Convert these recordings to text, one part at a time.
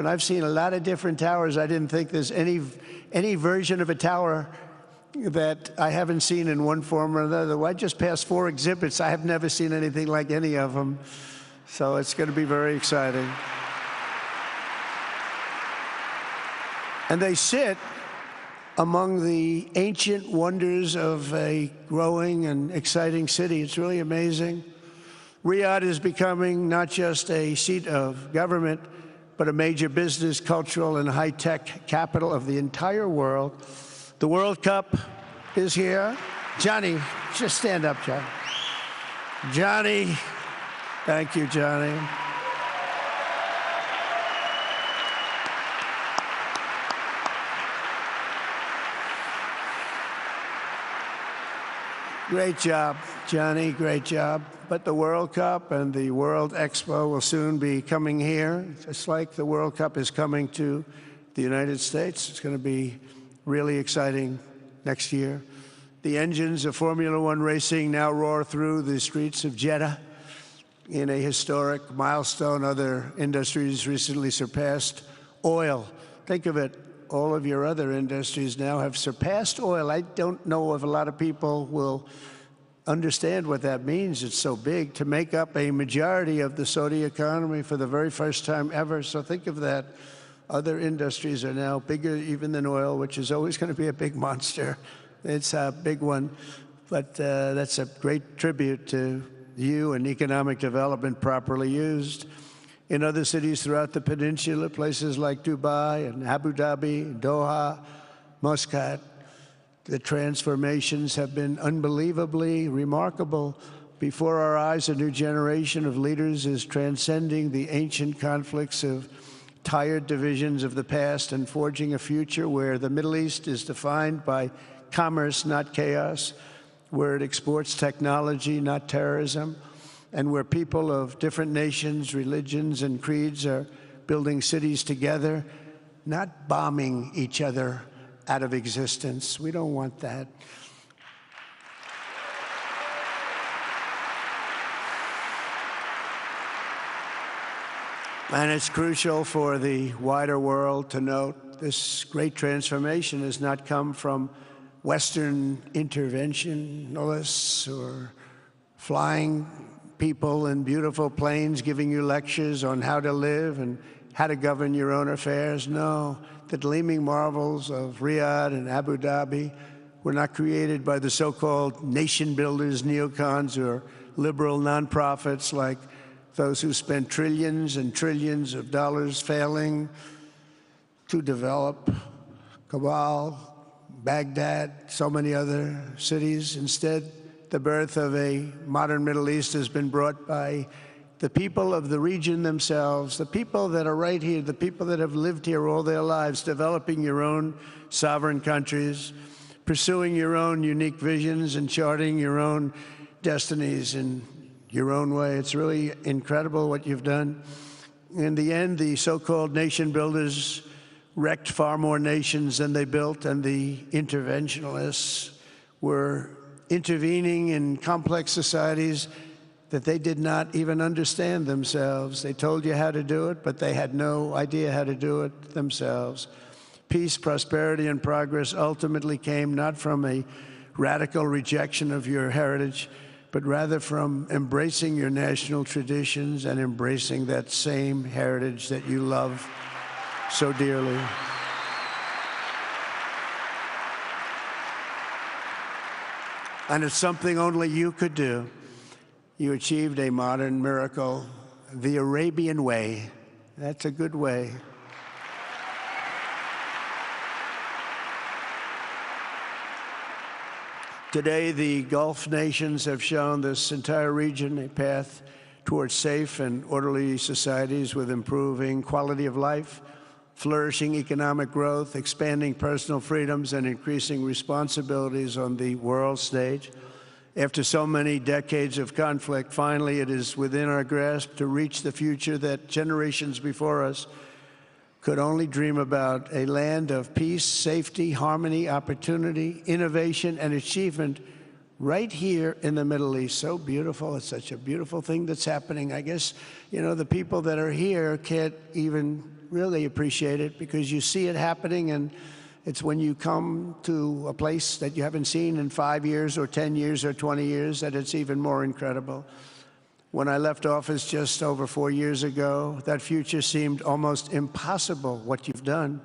And I've seen a lot of different towers. I didn't think there's any version of a tower that I haven't seen in one form or another. I just passed 4 exhibits. I have never seen anything like any of them. So it's going to be very exciting. And they sit among the ancient wonders of a growing and exciting city. It's really amazing. Riyadh is becoming not just a seat of government, but a major business, cultural, and high-tech capital of the entire world. The World Cup is here. Johnny, just stand up, Johnny. Johnny, thank you, Johnny. Great job, Johnny, great job. But the World Cup and the World Expo will soon be coming here, just like the World Cup is coming to the United States. It's going to be really exciting next year. The engines of Formula One racing now roar through the streets of Jeddah in a historic milestone. Other industries recently surpassed oil. Think of it. All of your other industries now have surpassed oil. I don't know if a lot of people will understand what that means. It's so big to make up a majority of the Saudi economy for the very first time ever. So think of that. Other industries are now bigger even than oil, which is always going to be a big monster. It's a big one. But that's a great tribute to you and economic development properly used. In other cities throughout the peninsula, places like Dubai and Abu Dhabi, Doha, Muscat, the transformations have been unbelievably remarkable. Before our eyes, a new generation of leaders is transcending the ancient conflicts of tired divisions of the past and forging a future where the Middle East is defined by commerce, not chaos, where it exports technology, not terrorism, and where people of different nations, religions, and creeds are building cities together, not bombing each other out of existence. We don't want that. And it's crucial for the wider world to note this great transformation has not come from Western interventionists or flying people in beautiful planes giving you lectures on how to live and how to govern your own affairs. No, the gleaming marvels of Riyadh and Abu Dhabi were not created by the so-called nation builders, neocons, or liberal nonprofits like those who spent trillions and trillions of dollars failing to develop Kabul, Baghdad, so many other cities. Instead, the birth of a modern Middle East has been brought by the people of the region themselves, the people that are right here, the people that have lived here all their lives, developing your own sovereign countries, pursuing your own unique visions and charting your own destinies in your own way. It's really incredible what you've done. In the end, the so-called nation builders wrecked far more nations than they built, and the interventionists were intervening in complex societies that they did not even understand themselves. They told you how to do it, but they had no idea how to do it themselves. Peace, prosperity, and progress ultimately came not from a radical rejection of your heritage, but rather from embracing your national traditions and embracing that same heritage that you love so dearly. And it's something only you could do. You achieved a modern miracle, the Arabian way. That's a good way. Today, the Gulf nations have shown this entire region a path towards safe and orderly societies with improving quality of life, flourishing economic growth, expanding personal freedoms, and increasing responsibilities on the world stage. After so many decades of conflict, finally it is within our grasp to reach the future that generations before us could only dream about, a land of peace, safety, harmony, opportunity, innovation, and achievement right here in the Middle East. So beautiful. It's such a beautiful thing that's happening. I guess, you know, the people that are here can't even really appreciate it because you see it happening, and it's when you come to a place that you haven't seen in 5 years or 10 years or 20 years that it's even more incredible. When I left office just over 4 years ago, that future seemed almost impossible, what you've done.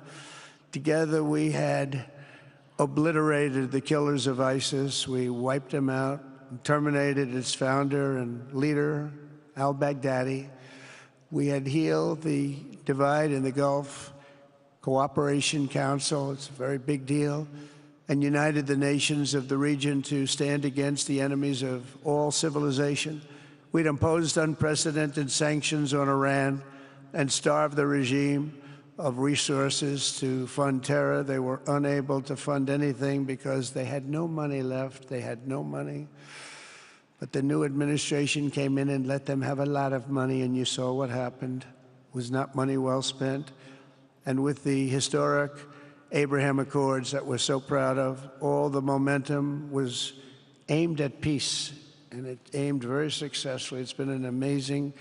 Together we had obliterated the killers of ISIS. We wiped them out, terminated its founder and leader, al-Baghdadi. We had healed the divide in the Gulf Cooperation Council, it's a very big deal, and united the nations of the region to stand against the enemies of all civilization. We'd imposed unprecedented sanctions on Iran and starved the regime of resources to fund terror. They were unable to fund anything because they had no money left. They had no money. But the new administration came in and let them have a lot of money, and you saw what happened. It was not money well spent. And with the historic Abraham Accords that we're so proud of, all the momentum was aimed at peace, and it aimed very successfully. It's been an amazing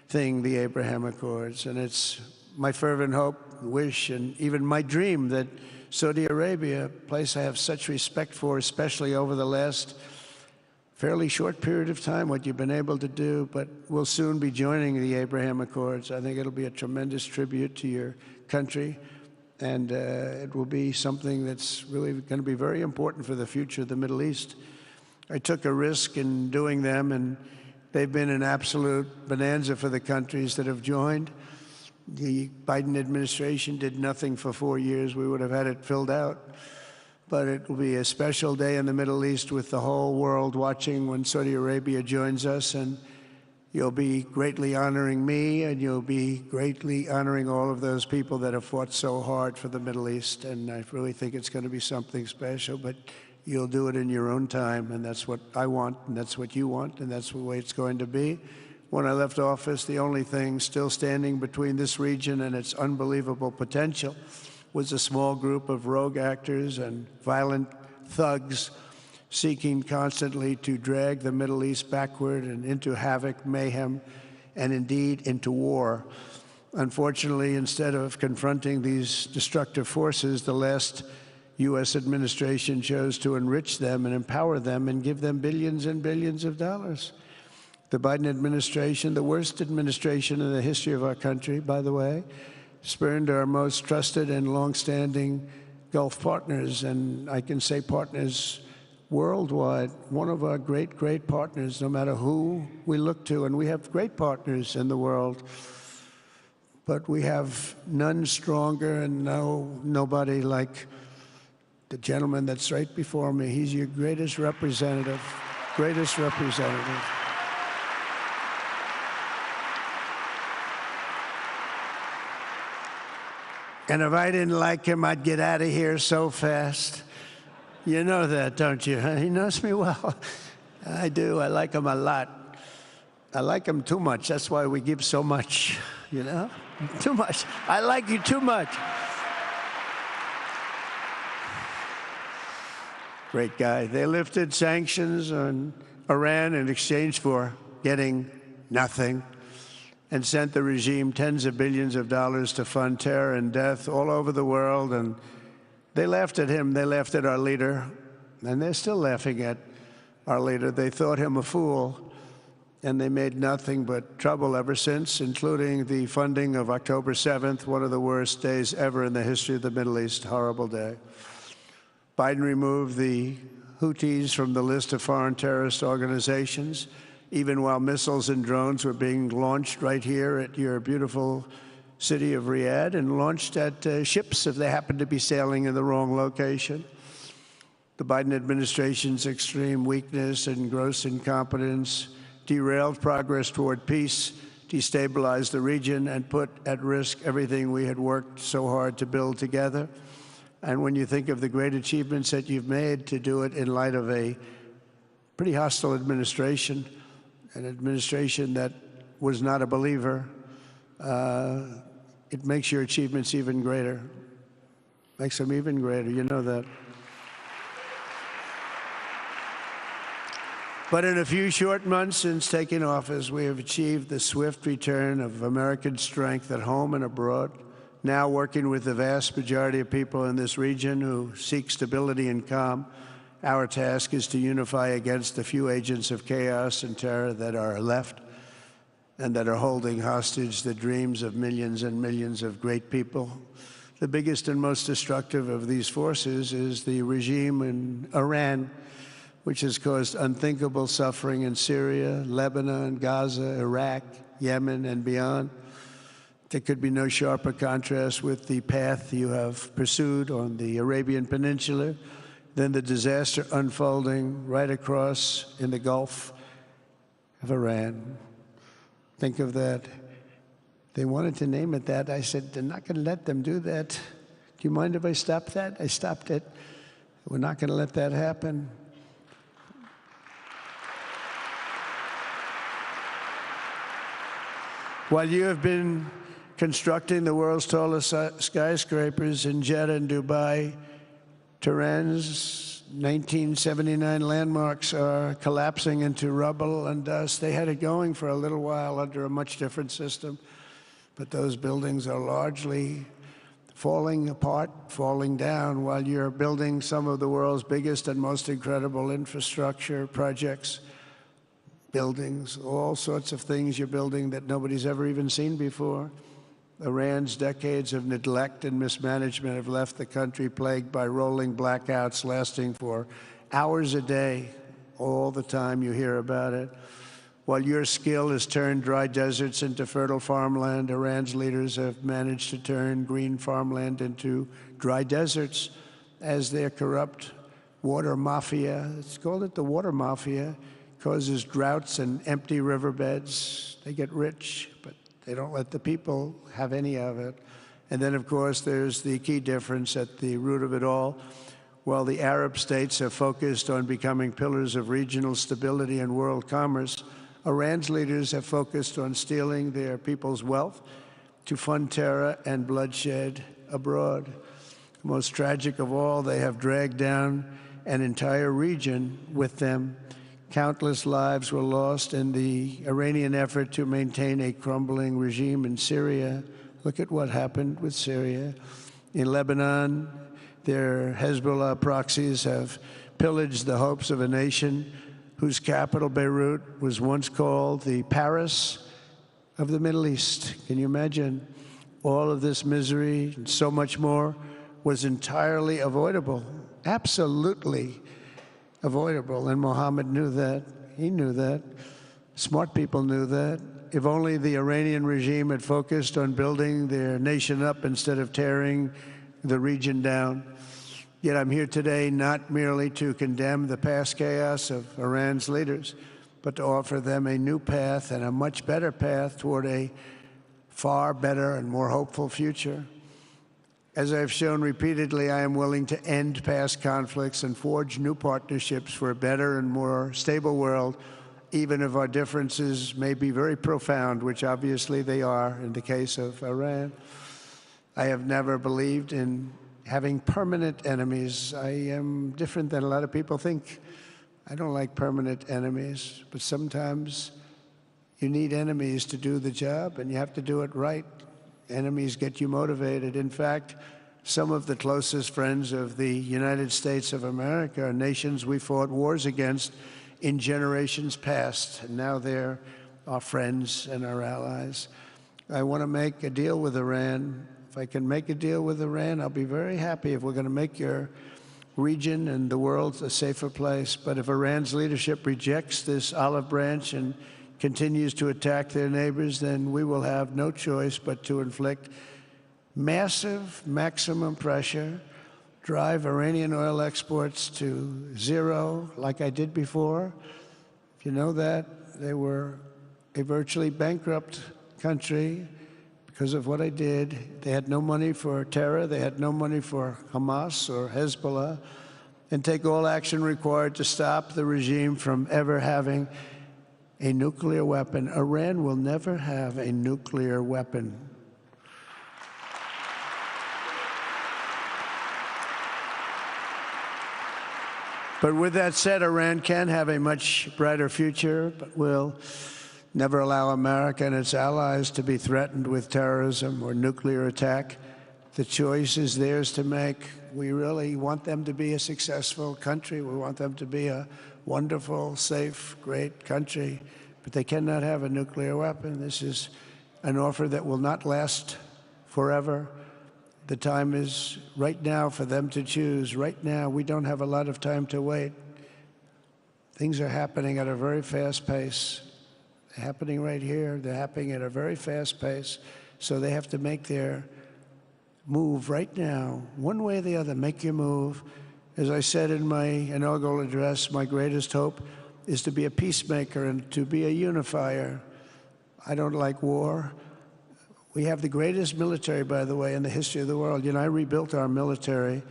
thing, the Abraham Accords, and it's my fervent hope, wish, and even my dream that Saudi Arabia, a place I have such respect for, especially over the last fairly short period of time, what you've been able to do, but we'll soon be joining the Abraham Accords. I think it'll be a tremendous tribute to your country, and it will be something that's really going to be very important for the future of the Middle East. I took a risk in doing them, and they've been an absolute bonanza for the countries that have joined. The Biden administration did nothing for 4 years. We would have had it filled out. But it will be a special day in the Middle East with the whole world watching when Saudi Arabia joins us, and you'll be greatly honoring me, and you'll be greatly honoring all of those people that have fought so hard for the Middle East, and I really think it's going to be something special, but you'll do it in your own time, and that's what I want, and that's what you want, and that's the way it's going to be. When I left office, the only thing still standing between this region and its unbelievable potential was a small group of rogue actors and violent thugs seeking constantly to drag the Middle East backward and into havoc, mayhem, and indeed into war. Unfortunately, instead of confronting these destructive forces, the last U.S. administration chose to enrich them and empower them and give them billions and billions of dollars. The Biden administration, the worst administration in the history of our country, by the way, spurned our most trusted and longstanding Gulf partners, and I can say partners worldwide, one of our great, great partners, no matter who we look to, and we have great partners in the world, but we have none stronger and nobody like the gentleman that's right before me. He's your greatest representative, greatest representative. And if I didn't like him, I'd get out of here so fast. You know that, don't you? He knows me well. I do. I like him a lot. I like him too much. That's why we give so much, you know? Too much. I like you too much. Great guy. They lifted sanctions on Iran in exchange for getting nothing, and sent the regime tens of billions of dollars to fund terror and death all over the world. And they laughed at him. They laughed at our leader. And they're still laughing at our leader. They thought him a fool. And they made nothing but trouble ever since, including the funding of October 7th, one of the worst days ever in the history of the Middle East. Horrible day. Biden removed the Houthis from the list of foreign terrorist organizations, even while missiles and drones were being launched right here at your beautiful city of Riyadh, and launched at ships if they happened to be sailing in the wrong location. The Biden administration's extreme weakness and gross incompetence derailed progress toward peace, destabilized the region, and put at risk everything we had worked so hard to build together. And when you think of the great achievements that you've made, to do it in light of a pretty hostile administration, an administration that was not a believer, it makes your achievements even greater. Makes them even greater. You know that. But in a few short months since taking office, we have achieved the swift return of American strength at home and abroad, now working with the vast majority of people in this region who seek stability and calm. Our task is to unify against the few agents of chaos and terror that are left and that are holding hostage the dreams of millions and millions of great people. The biggest and most destructive of these forces is the regime in Iran, which has caused unthinkable suffering in Syria, Lebanon, Gaza, Iraq, Yemen, and beyond. There could be no sharper contrast with the path you have pursued on the Arabian Peninsula than the disaster unfolding right across in the Gulf of Iran. Think of that. They wanted to name it that. I said, they're not going to let them do that. Do you mind if I stop that? I stopped it. We're not going to let that happen. While you have been constructing the world's tallest skyscrapers in Jeddah and Dubai, Tehran's 1979 landmarks are collapsing into rubble and dust. They had it going for a little while under a much different system, but those buildings are largely falling apart, falling down, while you're building some of the world's biggest and most incredible infrastructure projects. Buildings, all sorts of things you're building that nobody's ever even seen before. Iran's decades of neglect and mismanagement have left the country plagued by rolling blackouts lasting for hours a day. All the time you hear about it. While your skill has turned dry deserts into fertile farmland, Iran's leaders have managed to turn green farmland into dry deserts as their corrupt water mafia, it's called it the water mafia, causes droughts and empty riverbeds. They get rich, but they don't let the people have any of it. And then, of course, there's the key difference at the root of it all. While the Arab states have focused on becoming pillars of regional stability and world commerce, Iran's leaders have focused on stealing their people's wealth to fund terror and bloodshed abroad. Most tragic of all, they have dragged down an entire region with them. Countless lives were lost in the Iranian effort to maintain a crumbling regime in Syria. Look at what happened with Syria. In Lebanon, their Hezbollah proxies have pillaged the hopes of a nation whose capital, Beirut, was once called the Paris of the Middle East. Can you imagine? All of this misery and so much more was entirely avoidable, absolutely avoidable. And Mohammed knew that. He knew that. Smart people knew that. If only the Iranian regime had focused on building their nation up instead of tearing the region down. Yet I'm here today not merely to condemn the past chaos of Iran's leaders, but to offer them a new path and a much better path toward a far better and more hopeful future. As I've shown repeatedly, I am willing to end past conflicts and forge new partnerships for a better and more stable world, even if our differences may be very profound, which obviously they are in the case of Iran. I have never believed in having permanent enemies. I am different than a lot of people think. I don't like permanent enemies, but sometimes you need enemies to do the job, and you have to do it right. Enemies get you motivated. In fact, some of the closest friends of the United States of America are nations we fought wars against in generations past, and now they're our friends and our allies. I want to make a deal with Iran. If I can make a deal with Iran, I'll be very happy. If we're going to make your region and the world a safer place. But if Iran's leadership rejects this olive branch and continues to attack their neighbors, then we will have no choice but to inflict massive, maximum pressure, drive Iranian oil exports to zero, like I did before. If you know that, they were a virtually bankrupt country because of what I did. They had no money for terror. They had no money for Hamas or Hezbollah, and take all action required to stop the regime from ever having a nuclear weapon. Iran will never have a nuclear weapon. But with that said, Iran can have a much brighter future, but will never allow America and its allies to be threatened with terrorism or nuclear attack. The choice is theirs to make. We really want them to be a successful country. We want them to be a wonderful, safe, great country. But they cannot have a nuclear weapon. This is an offer that will not last forever. The time is right now for them to choose. Right now, we don't have a lot of time to wait. Things are happening at a very fast pace. They're happening right here. They're happening at a very fast pace. So they have to make their move right now, one way or the other. Make your move. As I said in my inaugural address, my greatest hope is to be a peacemaker and to be a unifier. I don't like war. We have the greatest military, by the way, in the history of the world. You know, I rebuilt our military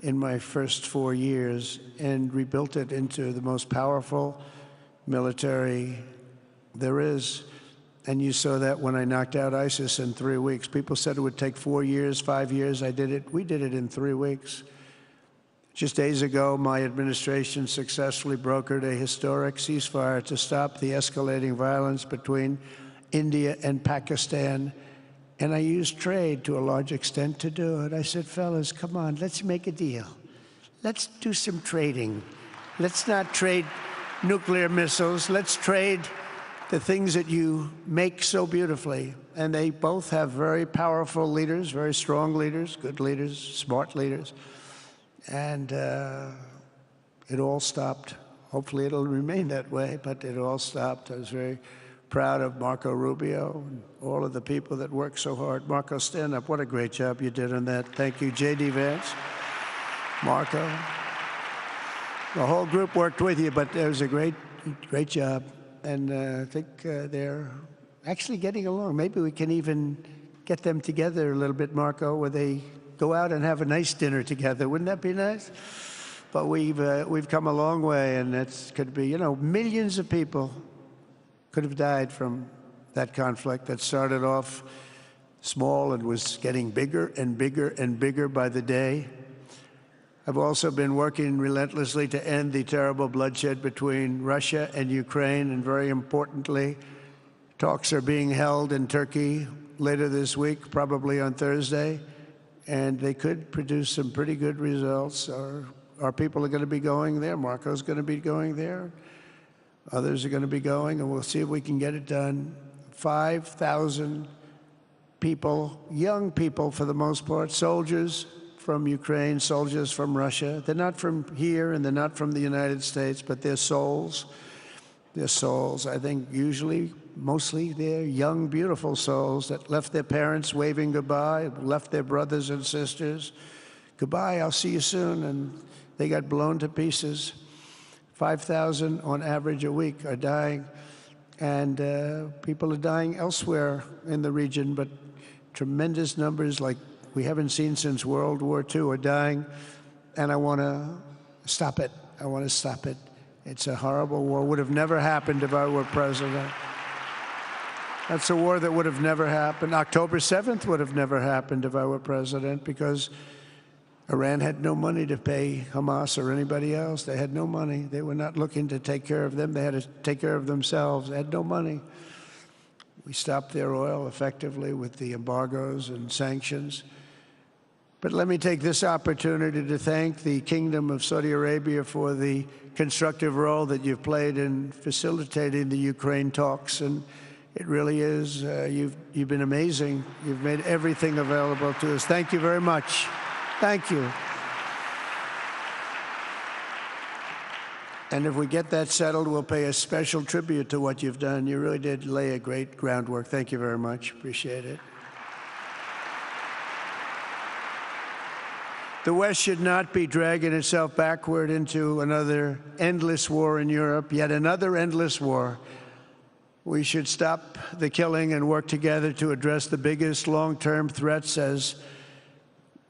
in my first 4 years and rebuilt it into the most powerful military there is. And you saw that when I knocked out ISIS in 3 weeks. People said it would take 4 years, 5 years. I did it. We did it in 3 weeks. Just days ago, my administration successfully brokered a historic ceasefire to stop the escalating violence between India and Pakistan. And I used trade to a large extent to do it. I said, fellas, come on, let's make a deal. Let's do some trading. Let's not trade nuclear missiles. Let's trade the things that you make so beautifully. And they both have very powerful leaders, very strong leaders, good leaders, smart leaders. And it all stopped. Hopefully it'll remain that way, but it all stopped. I was very proud of Marco Rubio and all of the people that worked so hard. Marco, stand up. What a great job you did on that. Thank you, J.D. Vance, Marco. The whole group worked with you, but it was a great job. And I think they're actually getting along. Maybe we can even get them together a little bit, Marco, where they go out and have a nice dinner together. Wouldn't that be nice? But we've come a long way, and it could be, you know, millions of people could have died from that conflict that started off small and was getting bigger and bigger and bigger by the day. I've also been working relentlessly to end the terrible bloodshed between Russia and Ukraine, and very importantly, talks are being held in Turkey later this week, probably on Thursday, and they could produce some pretty good results. Our people are going to be going there. Marco's going to be going there. Others are going to be going, and we'll see if we can get it done. 5,000 people, young people for the most part, soldiers from Ukraine, soldiers from Russia. They're not from here and they're not from the United States, but they're souls. They're souls. I think usually, mostly, they're young, beautiful souls that left their parents waving goodbye, left their brothers and sisters. Goodbye, I'll see you soon. And they got blown to pieces. 5,000 on average a week are dying. And people are dying elsewhere in the region, but tremendous numbers like we haven't seen since World War II are dying. And I want to stop it. I want to stop it. It's a horrible war. Would have never happened if I were president. That's a war that would have never happened. October 7th would have never happened if I were president, because Iran had no money to pay Hamas or anybody else. They had no money. They were not looking to take care of them. They had to take care of themselves. They had no money. We stopped their oil effectively with the embargoes and sanctions. But let me take this opportunity to thank the Kingdom of Saudi Arabia for the constructive role that you've played in facilitating the Ukraine talks. And it really is, you've been amazing. You've made everything available to us. Thank you very much. Thank you. And if we get that settled, we'll pay a special tribute to what you've done. You really did lay a great groundwork. Thank you very much. Appreciate it. The West should not be dragging itself backward into another endless war in Europe, yet another endless war. We should stop the killing and work together to address the biggest long-term threats as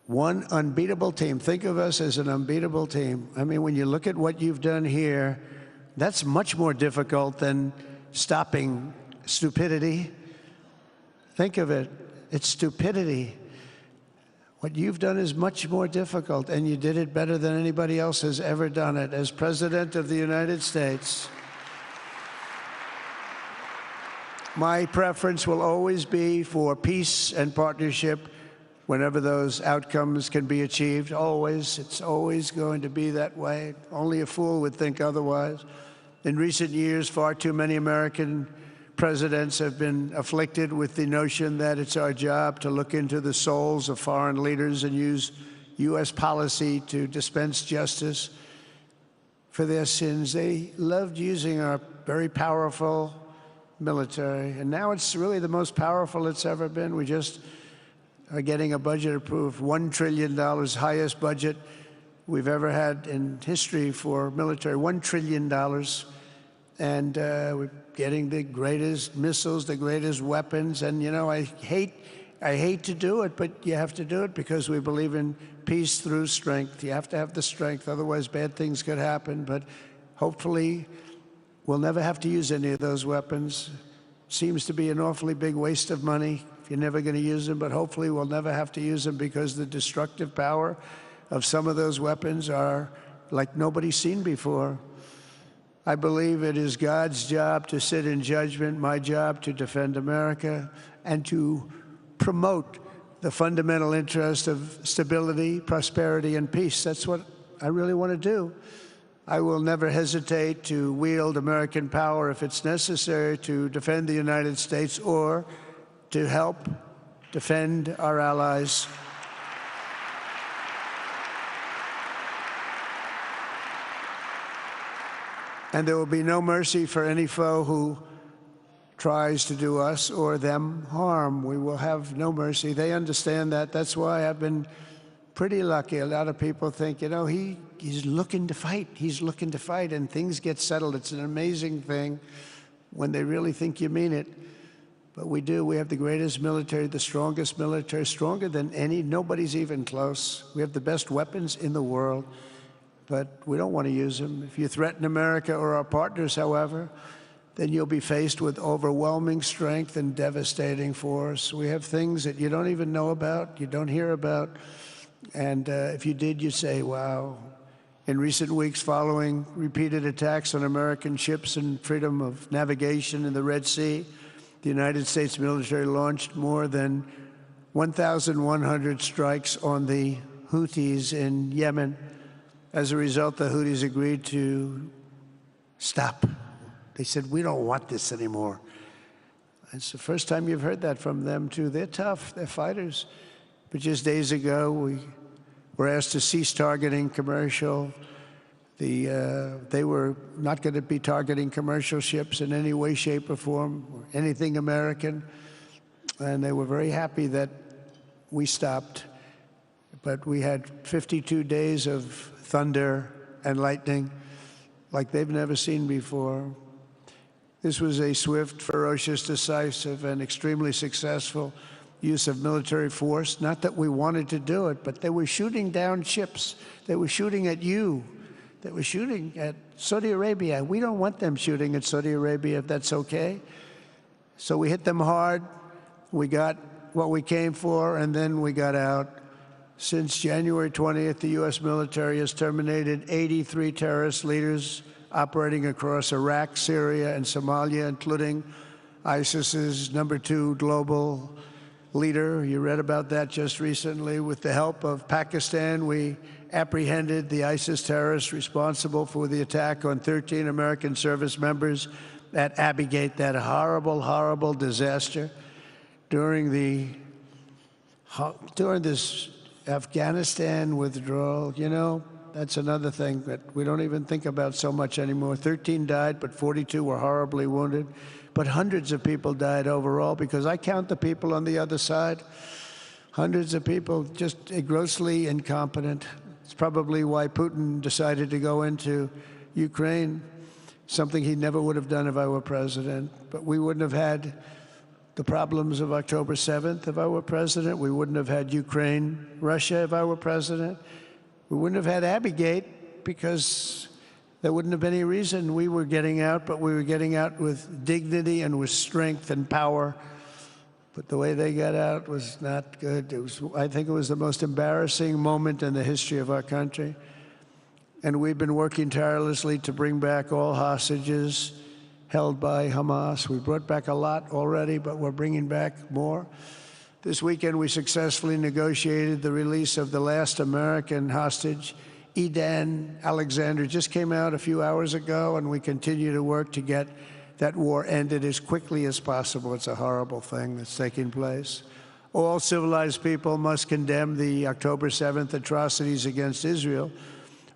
one unbeatable team. Think of us as an unbeatable team. I mean, when you look at what you've done here, that's much more difficult than stopping stupidity. Think of it. It's stupidity. What you've done is much more difficult, and you did it better than anybody else has ever done it. As President of the United States, my preference will always be for peace and partnership whenever those outcomes can be achieved. Always. It's always going to be that way. Only a fool would think otherwise. In recent years, far too many American presidents have been afflicted with the notion that it's our job to look into the souls of foreign leaders and use U.S. policy to dispense justice for their sins. They loved using our very powerful military, and now it's really the most powerful it's ever been. We just are getting a budget approved, $1 trillion, highest budget we've ever had in history for military, $1 trillion. And we're getting the greatest missiles, the greatest weapons. And, you know, I hate to do it, but you have to do it because we believe in peace through strength. You have to have the strength, otherwise bad things could happen. But hopefully we'll never have to use any of those weapons. Seems to be an awfully big waste of money if you're never going to use them, but hopefully we'll never have to use them because the destructive power of some of those weapons are like nobody's seen before. I believe it is God's job to sit in judgment, my job to defend America, and to promote the fundamental interest of stability, prosperity, and peace. That's what I really want to do. I will never hesitate to wield American power if it's necessary to defend the United States or to help defend our allies. And there will be no mercy for any foe who tries to do us or them harm. We will have no mercy. They understand that. That's why I've been pretty lucky. A lot of people think, you know, he's looking to fight. He's looking to fight, and things get settled. It's an amazing thing when they really think you mean it. But we do. We have the greatest military, the strongest military, stronger than any. Nobody's even close. We have the best weapons in the world, but we don't want to use them. If you threaten America or our partners, however, then you'll be faced with overwhelming strength and devastating force. We have things that you don't even know about, you don't hear about, and if you did, you'd say, wow. In recent weeks, following repeated attacks on American ships and freedom of navigation in the Red Sea, the United States military launched more than 1,100 strikes on the Houthis in Yemen. As a result, the Houthis agreed to stop. They said, we don't want this anymore. It's the first time you've heard that from them, too. They're tough. They're fighters. But just days ago, we were asked to cease targeting commercial. They were not going to be targeting commercial ships in any way, shape, or form, or anything American. And they were very happy that we stopped. But we had 52 days of thunder and lightning like they've never seen before. This was a swift, ferocious, decisive, and extremely successful use of military force. Not that we wanted to do it, but they were shooting down ships. They were shooting at you. They were shooting at Saudi Arabia. We don't want them shooting at Saudi Arabia, if that's okay. So we hit them hard. We got what we came for, and then we got out. Since January 20th, the U.S. military has terminated 83 terrorist leaders operating across Iraq, Syria, and Somalia, including ISIS's #2 global leader. You read about that just recently. With the help of Pakistan, we apprehended the ISIS terrorists responsible for the attack on 13 American service members at Abbey Gate, that horrible, horrible disaster. During this Afghanistan withdrawal, you know, that's another thing that we don't even think about so much anymore. 13 died, but 42 were horribly wounded. But hundreds of people died overall, because I count the people on the other side. Hundreds of people just grossly incompetent. It's probably why Putin decided to go into Ukraine, something he never would have done if I were president. But we wouldn't have had the problems of October 7th if I were president. We wouldn't have had Ukraine, Russia if I were president. We wouldn't have had Abbey Gate, because there wouldn't have been any reason we were getting out, but we were getting out with dignity and with strength and power. But the way they got out was not good. I think it was the most embarrassing moment in the history of our country. And we've been working tirelessly to bring back all hostages held by Hamas. We brought back a lot already, but we're bringing back more. This weekend, we successfully negotiated the release of the last American hostage, Edan Alexander. Just came out a few hours ago, and we continue to work to get that war ended as quickly as possible. It's a horrible thing that's taking place. All civilized people must condemn the October 7th atrocities against Israel,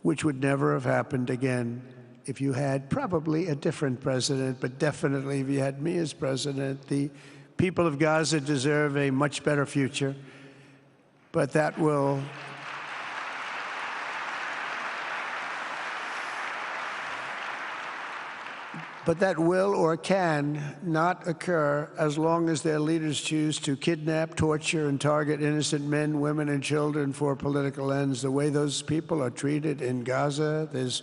which would never have happened again if you had probably a different president, but definitely if you had me as president. The people of Gaza deserve a much better future, but that will or can not occur as long as their leaders choose to kidnap, torture, and target innocent men, women, and children for political ends. The way those people are treated in Gaza, there's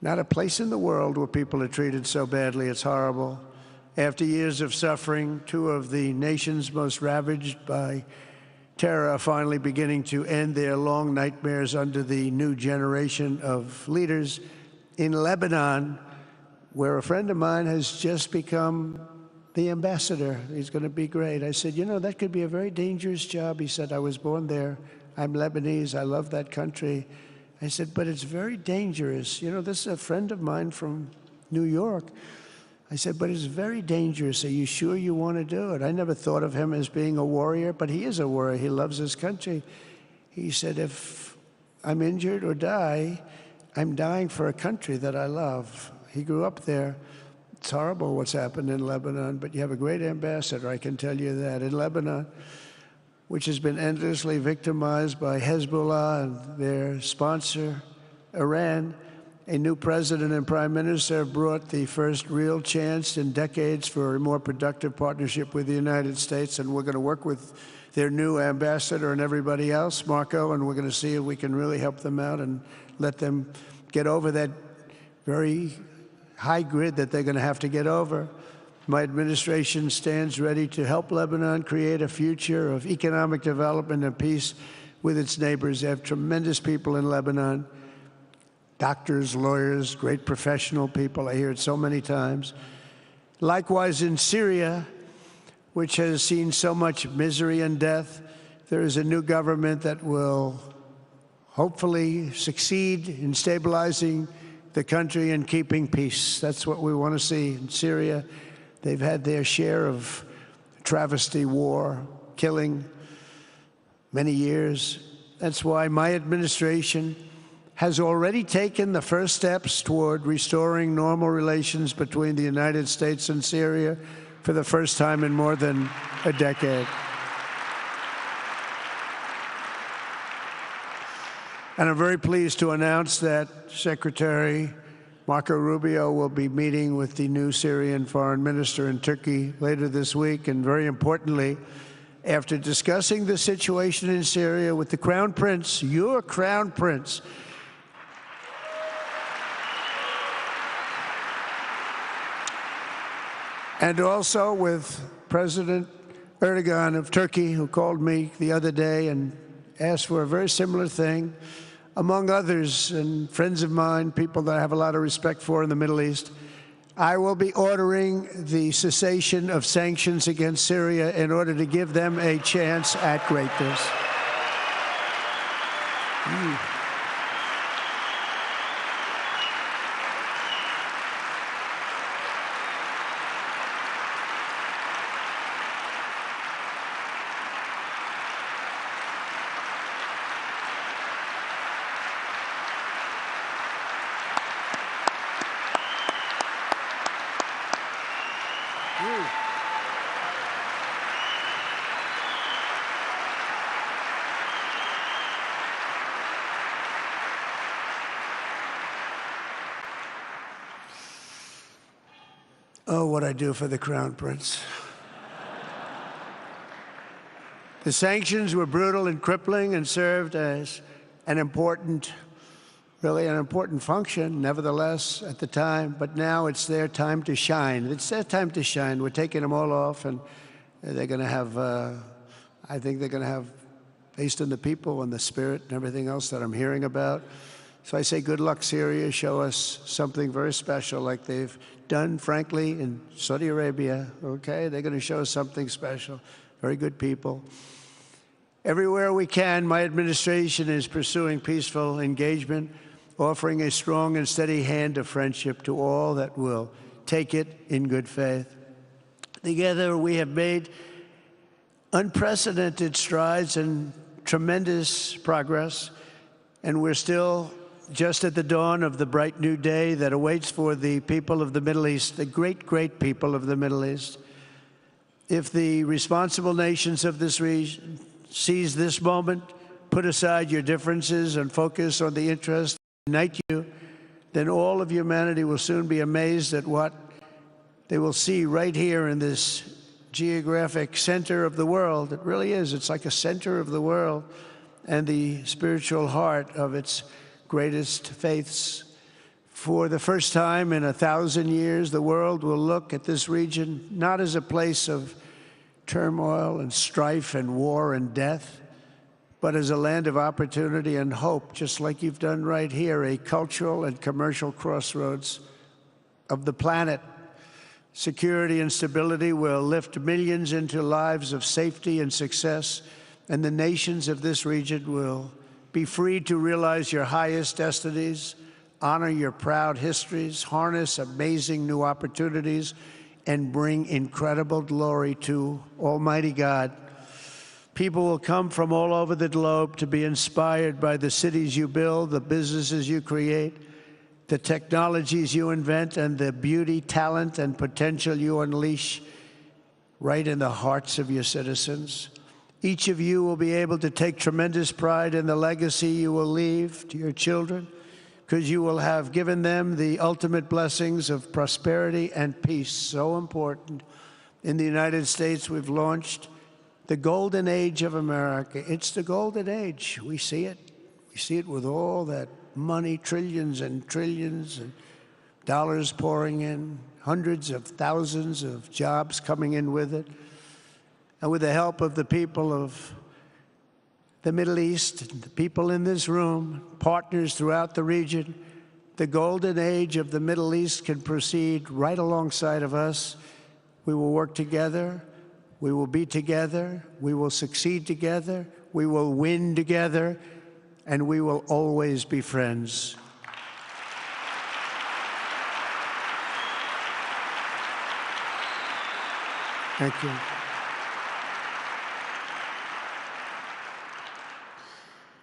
not a place in the world where people are treated so badly. It's horrible. After years of suffering, two of the nations most ravaged by terror are finally beginning to end their long nightmares under the new generation of leaders. In Lebanon, where a friend of mine has just become the ambassador. He's going to be great. I said, you know, that could be a very dangerous job. He said, I was born there. I'm Lebanese. I love that country. I said, but it's very dangerous. You know, this is a friend of mine from New York. I said, but it's very dangerous. Are you sure you want to do it? I never thought of him as being a warrior, but he is a warrior. He loves his country. He said, if I'm injured or die, I'm dying for a country that I love. He grew up there. It's horrible what's happened in Lebanon, but you have a great ambassador, I can tell you that. In Lebanon, which has been endlessly victimized by Hezbollah and their sponsor, Iran, a new president and prime minister have brought the first real chance in decades for a more productive partnership with the United States, and we're going to work with their new ambassador and everybody else, Marco, and we're going to see if we can really help them out and let them get over that very high grid that they're going to have to get over. My administration stands ready to help Lebanon create a future of economic development and peace with its neighbors. They have tremendous people in Lebanon, doctors, lawyers, great professional people. I hear it so many times. Likewise, in Syria, which has seen so much misery and death, there is a new government that will hopefully succeed in stabilizing the country and keeping peace. That's what we want to see in Syria. They've had their share of travesty, war, killing, many years. That's why my administration has already taken the first steps toward restoring normal relations between the United States and Syria for the first time in more than a decade. And I'm very pleased to announce that Secretary Marco Rubio will be meeting with the new Syrian foreign minister in Turkey later this week. And very importantly, after discussing the situation in Syria with the Crown Prince, your Crown Prince, and also with President Erdogan of Turkey, who called me the other day and asked for a very similar thing, among others, and friends of mine, people that I have a lot of respect for in the Middle East, I will be ordering the cessation of sanctions against Syria in order to give them a chance at greatness. Oh, what I do for the Crown Prince. The sanctions were brutal and crippling and served as an important, really an important function, nevertheless, at the time. But now it's their time to shine. It's their time to shine. We're taking them all off, and They're going to have, I think they're going to have, based on the people and the spirit and everything else that I'm hearing about. So I say good luck, Syria. Show us something very special like they've done, frankly, in Saudi Arabia, okay? They're going to show us something special. Very good people. Everywhere we can, my administration is pursuing peaceful engagement, offering a strong and steady hand of friendship to all that will take it in good faith. Together, we have made unprecedented strides and tremendous progress, and we're still just at the dawn of the bright new day that awaits for the people of the Middle East, the great, great people of the Middle East. If the responsible nations of this region seize this moment, put aside your differences and focus on the interests that unite you, then all of humanity will soon be amazed at what they will see right here in this geographic center of the world. It really is. It's like a center of the world and the spiritual heart of its greatest faiths. For the first time in 1,000 years, the world will look at this region not as a place of turmoil and strife and war and death, but as a land of opportunity and hope, just like you've done right here, a cultural and commercial crossroads of the planet. Security and stability will lift millions into lives of safety and success, and the nations of this region will be free to realize your highest destinies, honor your proud histories, harness amazing new opportunities, and bring incredible glory to Almighty God. People will come from all over the globe to be inspired by the cities you build, the businesses you create, the technologies you invent, and the beauty, talent, and potential you unleash right in the hearts of your citizens. Each of you will be able to take tremendous pride in the legacy you will leave to your children, because you will have given them the ultimate blessings of prosperity and peace. So important. In the United States, we've launched the golden age of America. It's the golden age. We see it. We see it with all that money, trillions and trillions of dollars pouring in, hundreds of thousands of jobs coming in with it. And with the help of the people of the Middle East, the people in this room, partners throughout the region, the golden age of the Middle East can proceed right alongside of us. We will work together. We will be together. We will succeed together. We will win together. And we will always be friends. Thank you.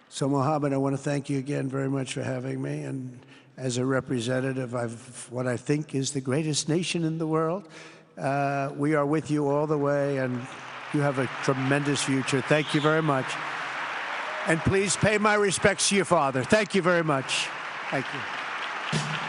So, Mohammed, I want to thank you again very much for having me. And as a representative of what I think is the greatest nation in the world, we are with you all the way, and you have a tremendous future. Thank you very much. And please pay my respects to your father. Thank you very much. Thank you.